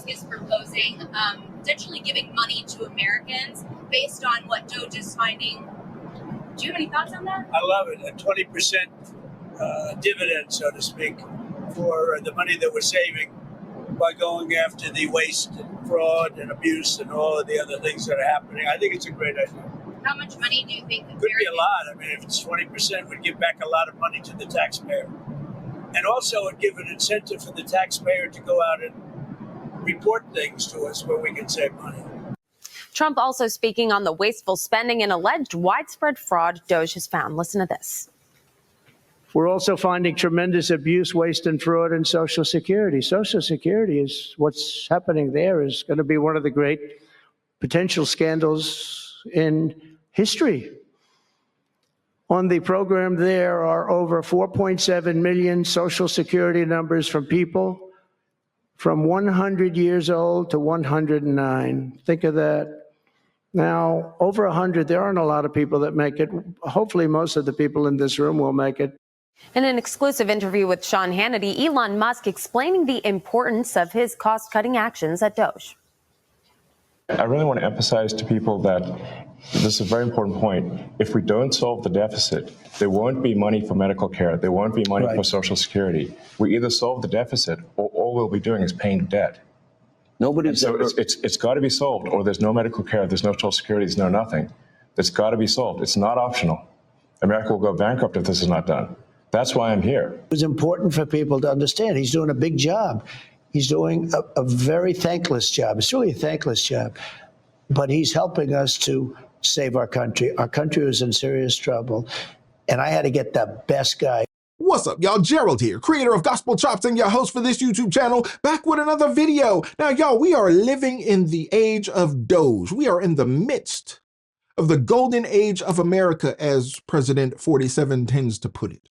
Musk is proposing, potentially giving money to Americans based on what Doge is finding. Do you have any thoughts on that? I love it. A 20% dividend, so to speak, for the money that we're saving by going after the waste and fraud and abuse and all of the other things that are happening. I think it's a great idea. How much money do you think? Could be a lot. I mean, if it's 20%, we'd give back a lot of money to the taxpayer. And also it'd give an incentive for the taxpayer to go out and report things to us where we can save money. Trump also speaking on the wasteful spending and alleged widespread fraud Doge has found. Listen to this. We're also finding tremendous abuse, waste, and fraud in Social Security. Social Security is what's happening there is going to be one of the great potential scandals in history. On the program, there are over 4.7 million Social Security numbers from people from 100 years old to 109. Think of that. Now, over 100, there aren't a lot of people that make it. Hopefully, most of the people in this room will make it. In an exclusive interview with Sean Hannity, Elon Musk explaining the importance of his cost-cutting actions at Doge. I really want to emphasize to people that this is a very important point. If we don't solve the deficit, there won't be money for medical care. There won't be money for Social Security. We either solve the deficit or all we'll be doing is paying debt. It's got to be solved, or there's no medical care, there's no Social Security, there's no nothing. It's got to be solved. It's not optional. America will go bankrupt if this is not done. That's why I'm here. It's important for people to understand he's doing a big job. He's doing a very thankless job. It's really a thankless job. But he's helping us to save our country. Our country was in serious trouble. And I had to get the best guy. What's up, y'all? Gerald here, creator of Gospel Chops and your host for this YouTube channel, back with another video. Now, y'all, we are living in the age of Doge. We are in the midst of the golden age of America, as President 47 tends to put it.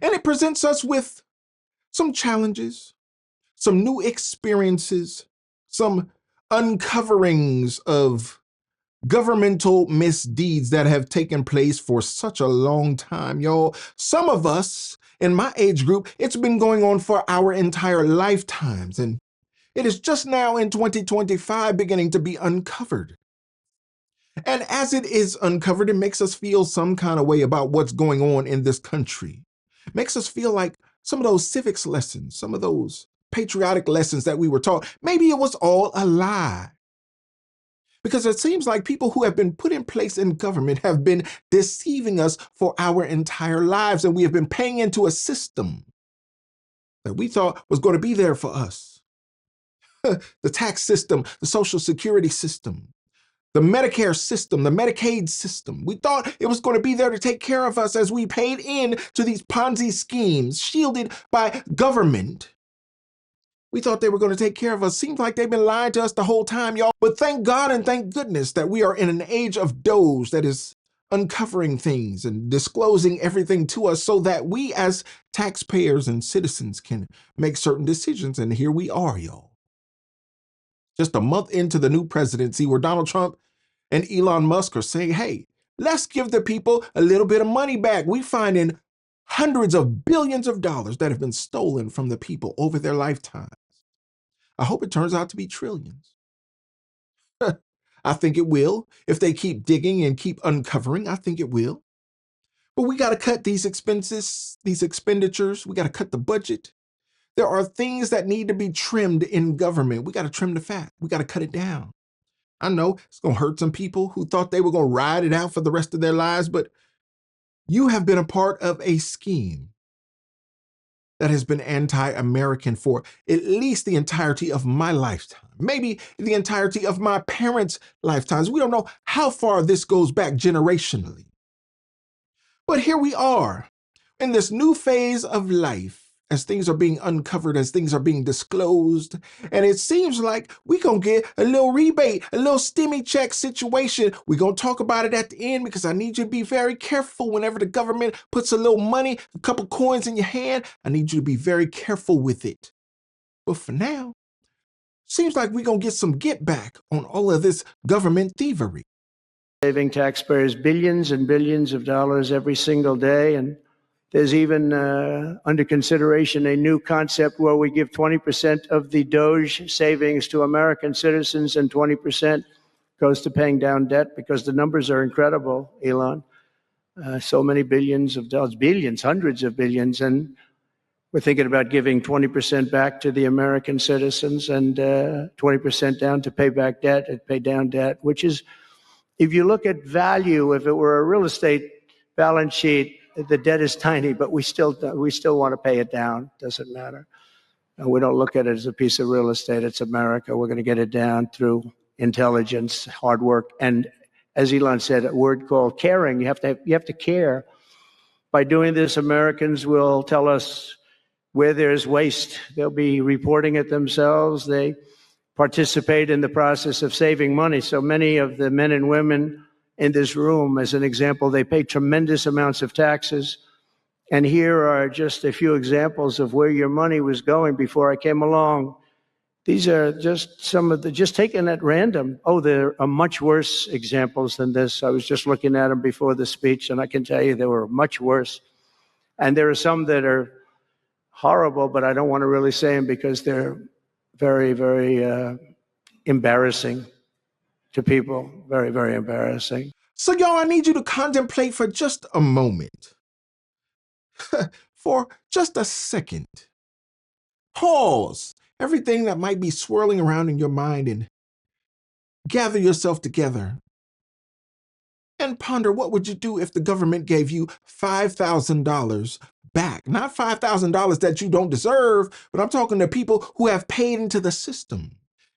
And it presents us with some challenges, some new experiences, some uncoverings of governmental misdeeds that have taken place for such a long time, y'all. Some of us in my age group, it's been going on for our entire lifetimes, and it is just now in 2025 beginning to be uncovered. And as it is uncovered, it makes us feel some kind of way about what's going on in this country. It makes us feel like some of those civics lessons, some of those patriotic lessons that we were taught, maybe it was all a lie. Because it seems like people who have been put in place in government have been deceiving us for our entire lives, and we have been paying into a system that we thought was going to be there for us. The tax system, the Social Security system, the Medicare system, the Medicaid system. We thought it was going to be there to take care of us as we paid in to these Ponzi schemes shielded by government. We thought they were going to take care of us. Seems like they've been lying to us the whole time, y'all. But thank God and thank goodness that we are in an age of Doge that is uncovering things and disclosing everything to us so that we as taxpayers and citizens can make certain decisions. And here we are, y'all. Just a month into the new presidency where Donald Trump and Elon Musk are saying, hey, let's give the people a little bit of money back. We finding hundreds of billions of dollars that have been stolen from the people over their lifetimes. I hope it turns out to be trillions. I think it will. If they keep digging and keep uncovering, I think it will. But we got to cut these expenses, these expenditures. We got to cut the budget. There are things that need to be trimmed in government. We got to trim the fat. We got to cut it down. I know it's going to hurt some people who thought they were going to ride it out for the rest of their lives, but you have been a part of a scheme that has been anti-American for at least the entirety of my lifetime, maybe the entirety of my parents' lifetimes. We don't know how far this goes back generationally. But here we are in this new phase of life as things are being uncovered, as things are being disclosed. And it seems like we're going to get a little rebate, a little stimmy check situation. We're going to talk about it at the end because I need you to be very careful whenever the government puts a little money, a couple coins in your hand. I need you to be very careful with it. But for now, seems like we're going to get some get back on all of this government thievery. Saving taxpayers billions and billions of dollars every single day. And There's even under consideration a new concept where we give 20% of the Doge savings to American citizens and 20% goes to paying down debt, because the numbers are incredible, Elon. So many billions of dollars, billions, hundreds of billions. And we're thinking about giving 20% back to the American citizens and 20% down to pay back debt and pay down debt, which is, if you look at value, if it were a real estate balance sheet, the debt is tiny, but we still want to pay it down. Doesn't matter. And we don't look at it as a piece of real estate. It's America. We're going to get it down through intelligence, hard work, and, as Elon said, a word called caring. You have to care. By doing this, Americans will tell us where there's waste. They'll be reporting it themselves. They participate in the process of saving money. So many of the men and women in this room, as an example, they pay tremendous amounts of taxes. And here are just a few examples of where your money was going before I came along. These are just some of the, just taken at random. Oh, there are much worse examples than this. I was just looking at them before the speech, and I can tell you they were much worse. And there are some that are horrible, but I don't want to really say them because they're very, very embarrassing to people. Very, very embarrassing. So, y'all, I need you to contemplate for just a moment. For just a second. Pause everything that might be swirling around in your mind and gather yourself together and ponder, what would you do if the government gave you $5,000 back? Not $5,000 that you don't deserve, but I'm talking to people who have paid into the system.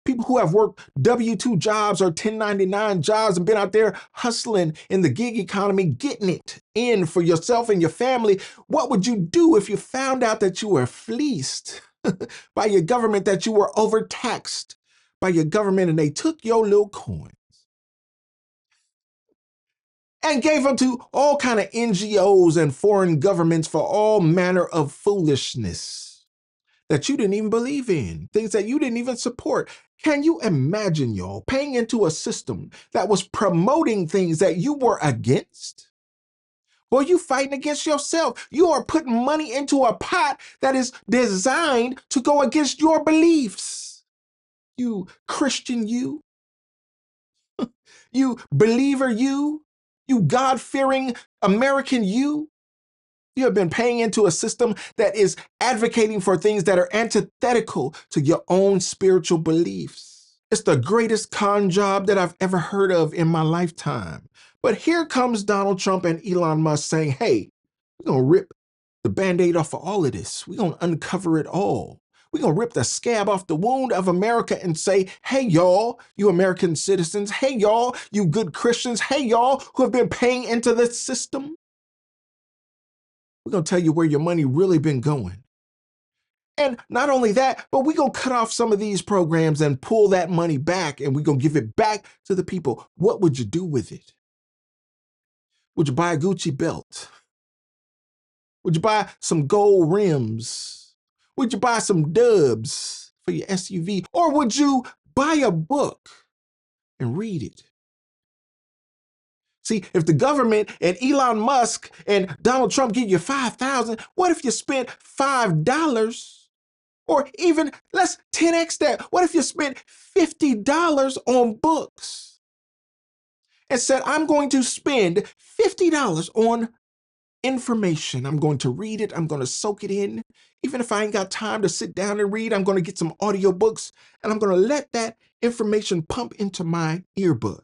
People who have worked W-2 jobs or 1099 jobs and been out there hustling in the gig economy, getting it in for yourself and your family. What would you do if you found out that you were fleeced by your government, that you were overtaxed by your government, and they took your little coins and gave them to all kind of NGOs and foreign governments for all manner of foolishness that you didn't even believe in, things that you didn't even support? Can you imagine, y'all, paying into a system that was promoting things that you were against? Boy, you fighting against yourself. You are putting money into a pot that is designed to go against your beliefs. You Christian, you believer, you God-fearing American, you have been paying into a system that is advocating for things that are antithetical to your own spiritual beliefs. It's the greatest con job that I've ever heard of in my lifetime. But here comes Donald Trump and Elon Musk saying, hey, we're going to rip the Band-Aid off of all of this. We're going to uncover it all. We're going to rip the scab off the wound of America and say, hey, y'all, you American citizens. Hey, y'all, you good Christians. Hey, y'all who have been paying into this system. We're going to tell you where your money really been going. And not only that, but we're going to cut off some of these programs and pull that money back, and we're going to give it back to the people. What would you do with it? Would you buy a Gucci belt? Would you buy some gold rims? Would you buy some dubs for your SUV? Or would you buy a book and read it? See, if the government and Elon Musk and Donald Trump give you $5,000, what if you spent $5? Or even, let's 10x that. What if you spent $50 on books and said, I'm going to spend $50 on information. I'm going to read it. I'm going to soak it in. Even if I ain't got time to sit down and read, I'm going to get some audiobooks, and I'm going to let that information pump into my earbuds.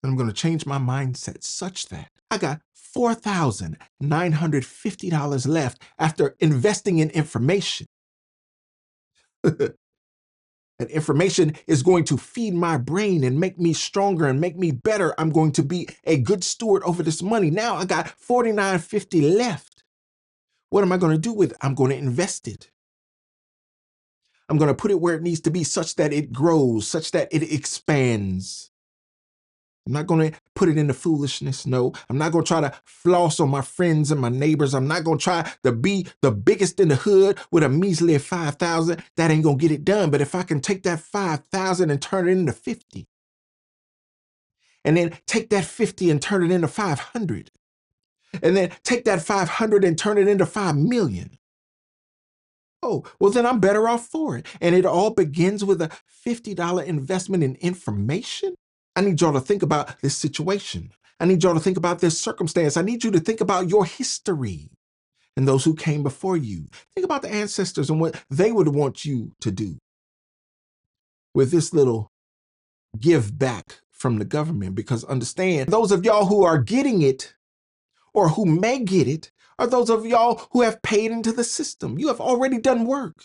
And I'm going to change my mindset such that I got $4,950 left after investing in information. And information is going to feed my brain and make me stronger and make me better. I'm going to be a good steward over this money. Now I got $4,950 left. What am I going to do with it? I'm going to invest it. I'm going to put it where it needs to be, such that it grows, such that it expands. I'm not going to put it into foolishness. No, I'm not going to try to floss on my friends and my neighbors. I'm not going to try to be the biggest in the hood with a measly 5,000. That ain't going to get it done. But if I can take that 5,000 and turn it into 50, and then take that 50 and turn it into 500, and then take that 500 and turn it into 5 million. Oh, well, then I'm better off for it. And it all begins with a $50 investment in information. I need y'all to think about this situation. I need y'all to think about this circumstance. I need you to think about your history and those who came before you. Think about the ancestors and what they would want you to do with this little give back from the government. Because understand, those of y'all who are getting it or who may get it are those of y'all who have paid into the system. You have already done work.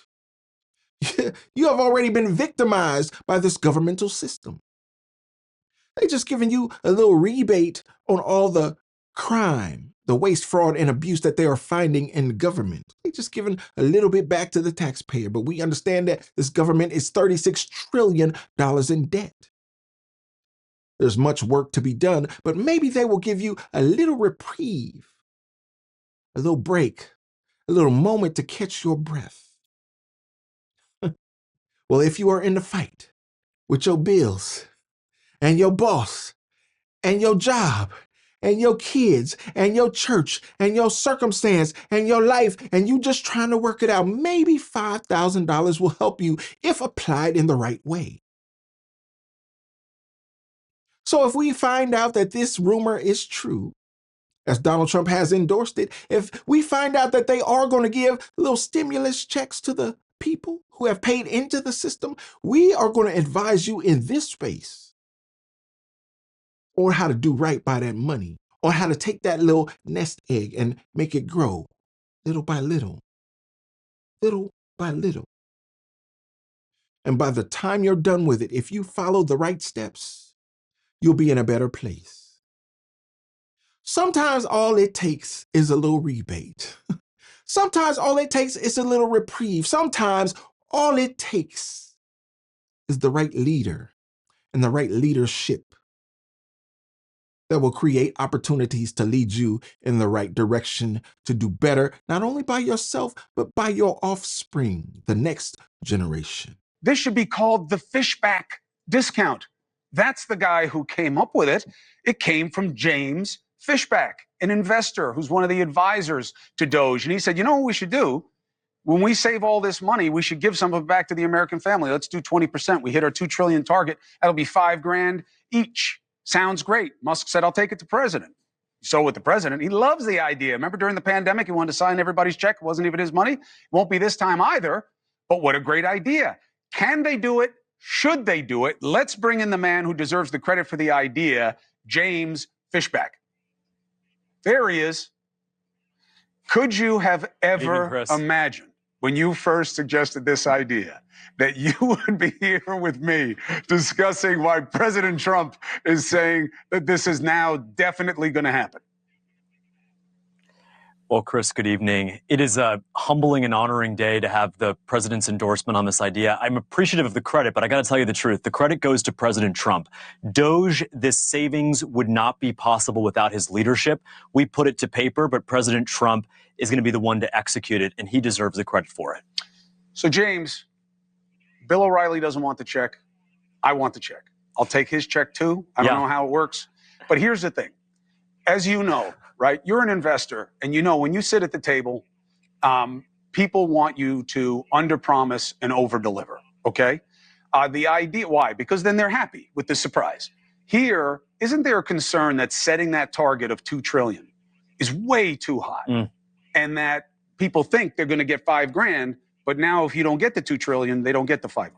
You have already been victimized by this governmental system. They just giving you a little rebate on all the crime, the waste, fraud, and abuse that they are finding in the government. They just giving a little bit back to the taxpayer. But we understand that this government is $36 trillion in debt. There's much work to be done, but maybe they will give you a little reprieve, a little break, a little moment to catch your breath. Well, if you are in the fight with your bills and your boss and your job and your kids and your church and your circumstance and your life, and you just trying to work it out, maybe $5,000 will help you if applied in the right way. So if we find out that this rumor is true, as Donald Trump has endorsed it, if we find out that they are going to give little stimulus checks to the people who have paid into the system, we are going to advise you in this space on how to do right by that money, on how to take that little nest egg and make it grow little by little, little by little. And by the time you're done with it, if you follow the right steps, you'll be in a better place. Sometimes all it takes is a little rebate. Sometimes all it takes is a little reprieve. Sometimes all it takes is the right leader and the right leadership that will create opportunities to lead you in the right direction to do better, not only by yourself, but by your offspring, the next generation. This should be called the Fishback discount. That's the guy who came up with it. It came from James Fishback, an investor who's one of the advisors to Doge. And he said, you know what we should do? When we save all this money, we should give some of it back to the American family. Let's do 20%. We hit our $2 trillion target. That'll be $5,000 each. Sounds great. Musk said, I'll take it to president. So with the president, he loves the idea. Remember during the pandemic, he wanted to sign everybody's check. It wasn't even his money. Won't be this time either. But what a great idea. Can they do it? Should they do it? Let's bring in the man who deserves the credit for the idea, James Fishback. There he is. Could you have ever imagined when you first suggested this idea that you would be here with me discussing why President Trump is saying that this is now definitely going to happen? Well, Chris, good evening. It is a humbling and honoring day to have the president's endorsement on this idea. I'm appreciative of the credit, but I got to tell you the truth. The credit goes to President Trump. Doge, this savings would not be possible without his leadership. We put it to paper, but President Trump is going to be the one to execute it, and he deserves the credit for it. So, James, Bill O'Reilly doesn't want the check. I want the check. I'll take his check too. I don't know how it works. But here's the thing. As you know, right, you're an investor, and you know when you sit at the table, people want you to underpromise and overdeliver, okay? The idea, why? Because then they're happy with the surprise. Here, isn't there a concern that setting that target of $2 trillion is way too high? And that people think they're going to get $5,000, but now if you don't get the $2 trillion, they don't get the $5,000.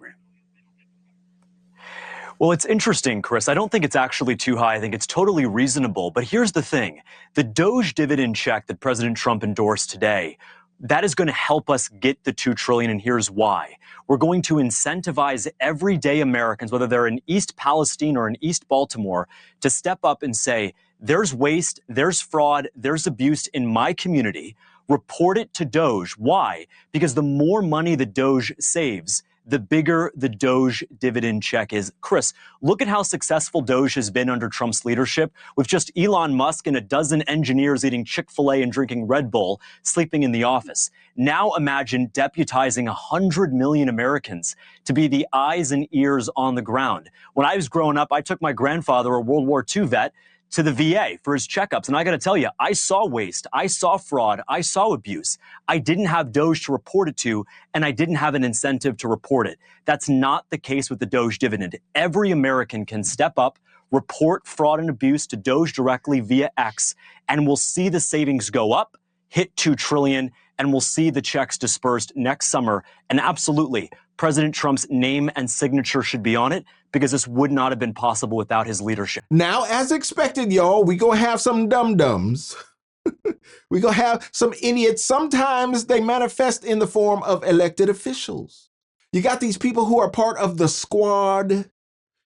Well, it's interesting, Chris. I don't think it's actually too high. I think it's totally reasonable. But here's the thing. The Doge dividend check that President Trump endorsed today, that is going to help us get the $2 trillion, and here's why. We're going to incentivize everyday Americans, whether they're in East Palestine or in East Baltimore, to step up and say, there's waste, there's fraud, there's abuse in my community. Report it to Doge. Why? Because the more money the Doge saves, the bigger the Doge dividend check is. Chris, look at how successful Doge has been under Trump's leadership, with just Elon Musk and a dozen engineers eating Chick-fil-A and drinking Red Bull, sleeping in the office. Now imagine deputizing 100 million Americans to be the eyes and ears on the ground. When I was growing up, I took my grandfather, a World War II vet, to the VA for his checkups. And I got to tell you, I saw waste, I saw fraud, I saw abuse. I didn't have Doge to report it to, and I didn't have an incentive to report it. That's not the case with the Doge dividend. Every American can step up, report fraud and abuse to Doge directly via X, and we'll see the savings go up, hit $2 trillion, and we'll see the checks dispersed next summer. And absolutely, President Trump's name and signature should be on it, because this would not have been possible without his leadership. Now, as expected, y'all, we gonna have some dum-dums. We gonna have some idiots. Sometimes they manifest in the form of elected officials. You got these people who are part of the squad.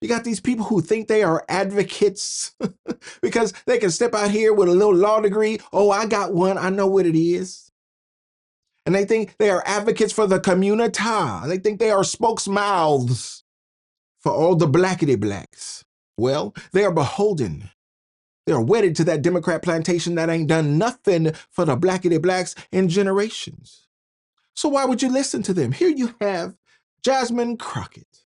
You got these people who think they are advocates because they can step out here with a little law degree. Oh, I got one. I know what it is. And they think they are advocates for the community. They think they are spokesmouths for all the blackity blacks. Well, they are beholden. They are wedded to that Democrat plantation that ain't done nothing for the blackity blacks in generations. So why would you listen to them? Here you have Jasmine Crockett,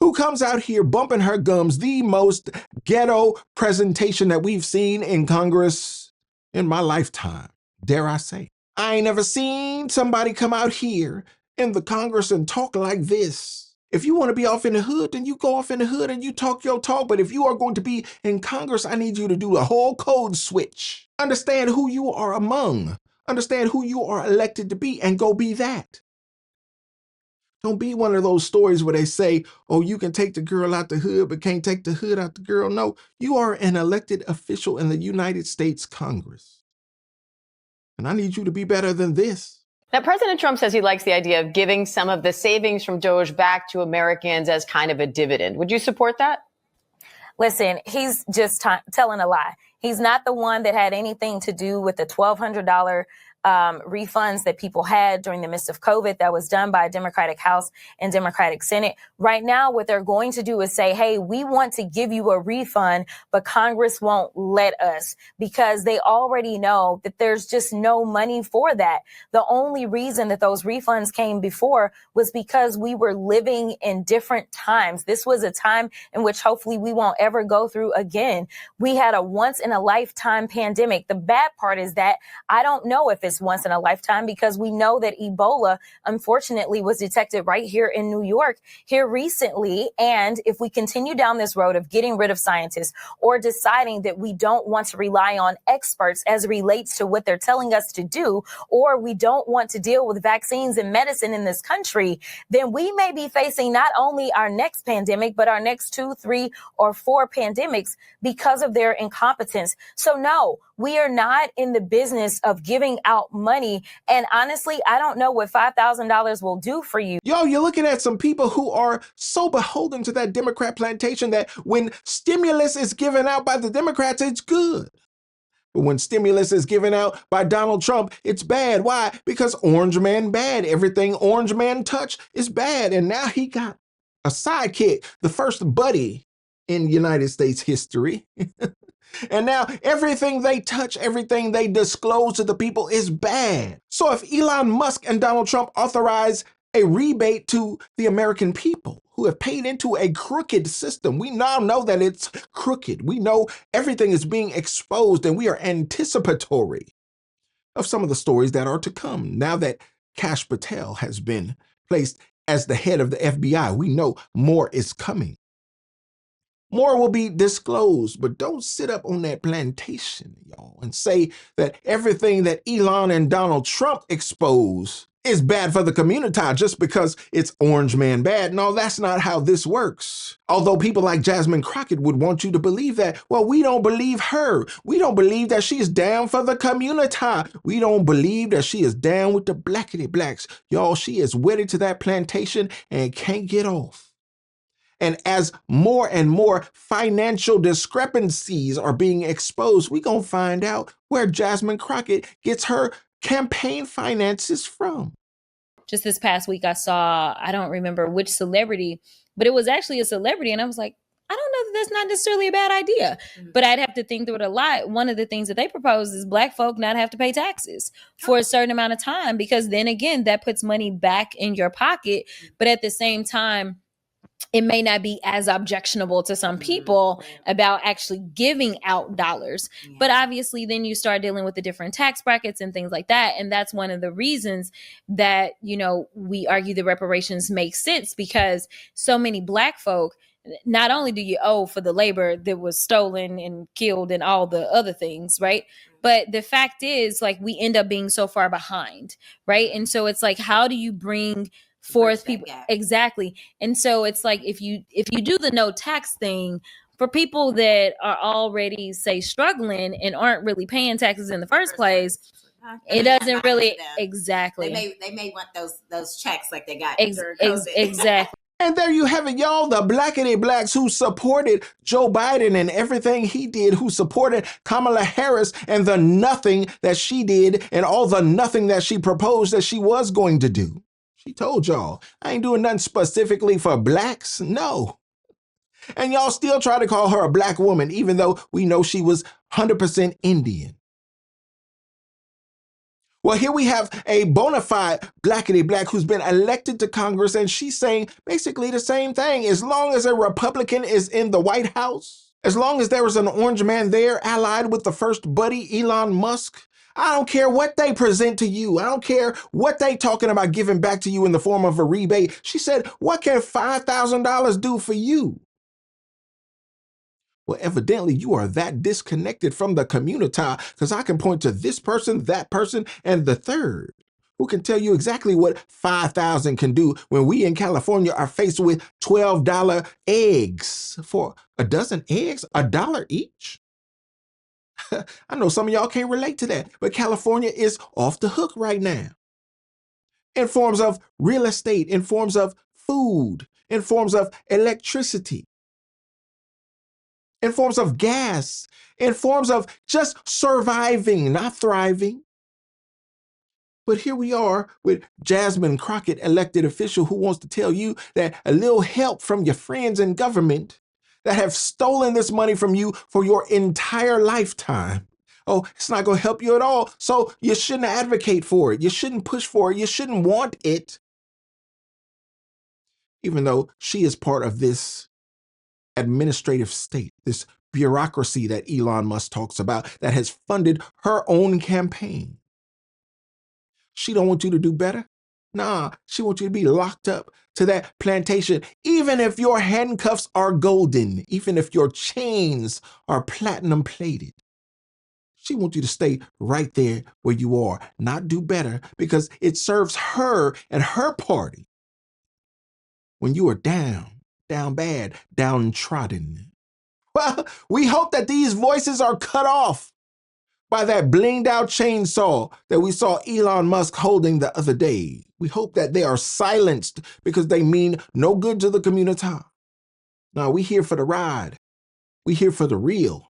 who comes out here bumping her gums, the most ghetto presentation that we've seen in Congress in my lifetime, dare I say. I ain't never seen somebody come out here in the Congress and talk like this. If you want to be off in the hood, then you go off in the hood and you talk your talk. But if you are going to be in Congress, I need you to do the whole code switch. Understand who you are among. Understand who you are elected to be and go be that. Don't be one of those stories where they say, oh, you can take the girl out the hood, but can't take the hood out the girl. No, you are an elected official in the United States Congress. And I need you to be better than this. Now, President Trump says he likes the idea of giving some of the savings from Doge back to Americans as kind of a dividend. Would you support that? Listen, he's just telling a lie. He's not the one that had anything to do with the $1,200 refunds that people had during the midst of COVID that was done by a Democratic House and Democratic Senate. Right now, what they're going to do is say, hey, we want to give you a refund, but Congress won't let us because they already know that there's just no money for that. The only reason that those refunds came before was because we were living in different times. This was a time in which hopefully we won't ever go through again. We had a once in a lifetime pandemic. The bad part is that I don't know if it's once in a lifetime because we know that Ebola, unfortunately, was detected right here in New York here recently. And if we continue down this road of getting rid of scientists or deciding that we don't want to rely on experts as it relates to what they're telling us to do, or we don't want to deal with vaccines and medicine in this country, then we may be facing not only our next pandemic, but our next 2, 3, or 4 pandemics because of their incompetence. So no, we are not in the business of giving out money. And honestly, I don't know what $5,000 will do for you. Yo, you're looking at some people who are so beholden to that Democrat plantation that when stimulus is given out by the Democrats, it's good. But when stimulus is given out by Donald Trump, it's bad. Why? Because Orange Man bad. Everything Orange Man touch is bad. And now he got a sidekick, the first buddy in United States history. And now everything they touch, everything they disclose to the people is bad. So if Elon Musk and Donald Trump authorize a rebate to the American people who have paid into a crooked system, we now know that it's crooked. We know everything is being exposed and we are anticipatory of some of the stories that are to come. Now that Kash Patel has been placed as the head of the FBI, we know more is coming. More will be disclosed, but don't sit up on that plantation, y'all, and say that everything that Elon and Donald Trump expose is bad for the community just because it's Orange Man bad. No, that's not how this works. Although people like Jasmine Crockett would want you to believe that, well, we don't believe her. We don't believe that she's down for the community. We don't believe that she is down with the blackity blacks. Y'all, she is wedded to that plantation and can't get off. And as more and more financial discrepancies are being exposed, we're going to find out where Jasmine Crockett gets her campaign finances from. Just this past week, I saw, I don't remember which celebrity, but it was actually a celebrity. And I was like, I don't know that that's not necessarily a bad idea, but I'd have to think through it a lot. One of the things that they propose is Black folk not have to pay taxes for a certain amount of time, because then again, that puts money back in your pocket. But at the same time, it may not be as objectionable to some people about actually giving out dollars. But obviously then you start dealing with the different tax brackets and things like that. And that's one of the reasons that, you know, we argue the reparations make sense, because so many Black folk, not only do you owe for the labor that was stolen and killed and all the other things, right? But the fact is, like, we end up being so far behind, right? And so it's like, how do you bring forth people? Exactly. And so it's like, if you do the no tax thing for people that are already, say, struggling and aren't really paying taxes in the first place, it doesn't really exactly. They may want those checks like they got during COVID. Exactly. And there you have it, y'all. The Blackity Blacks who supported Joe Biden and everything he did, who supported Kamala Harris and the nothing that she did and all the nothing that she proposed that she was going to do. She told y'all, I ain't doing nothing specifically for blacks. No. And y'all still try to call her a black woman, even though we know she was 100% Indian. Well, here we have a bona fide Blackity Black who's been elected to Congress, and she's saying basically the same thing. As long as a Republican is in the White House, as long as there is an orange man there allied with the first buddy, Elon Musk, I don't care what they present to you. I don't care what they talking about giving back to you in the form of a rebate. She said, what can $5,000 do for you? Well, evidently you are that disconnected from the community, because I can point to this person, that person, and the third who can tell you exactly what 5,000 can do when we in California are faced with $12 eggs. For a dozen eggs, $1 each? I know some of y'all can't relate to that, but California is off the hook right now. In forms of real estate, in forms of food, in forms of electricity, in forms of gas, in forms of just surviving, not thriving. But here we are with Jasmine Crockett, elected official, who wants to tell you that a little help from your friends in government that have stolen this money from you for your entire lifetime, oh, it's not going to help you at all. So you shouldn't advocate for it. You shouldn't push for it. You shouldn't want it. Even though she is part of this administrative state, this bureaucracy that Elon Musk talks about that has funded her own campaign. She don't want you to do better. Nah, she wants you to be locked up to that plantation, even if your handcuffs are golden, even if your chains are platinum plated. She wants you to stay right there where you are, not do better, because it serves her and her party when you are down bad, downtrodden. Well, we hope that these voices are cut off by that blinged out chainsaw that we saw Elon Musk holding the other day. We hope that they are silenced because they mean no good to the community. Now, we here for the ride. We here for the real.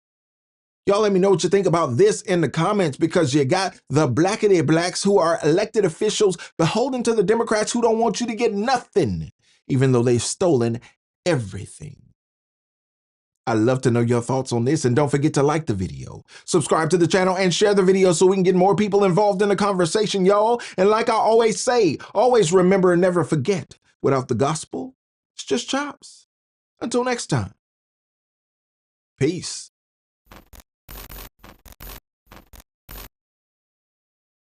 Y'all let me know what you think about this in the comments, because you got the Blackity Blacks who are elected officials beholden to the Democrats who don't want you to get nothing, even though they've stolen everything. I'd love to know your thoughts on this, and don't forget to like the video, subscribe to the channel, and share the video so we can get more people involved in the conversation, y'all. And like I always say, always remember and never forget, without the gospel, it's just chops. Until next time, peace.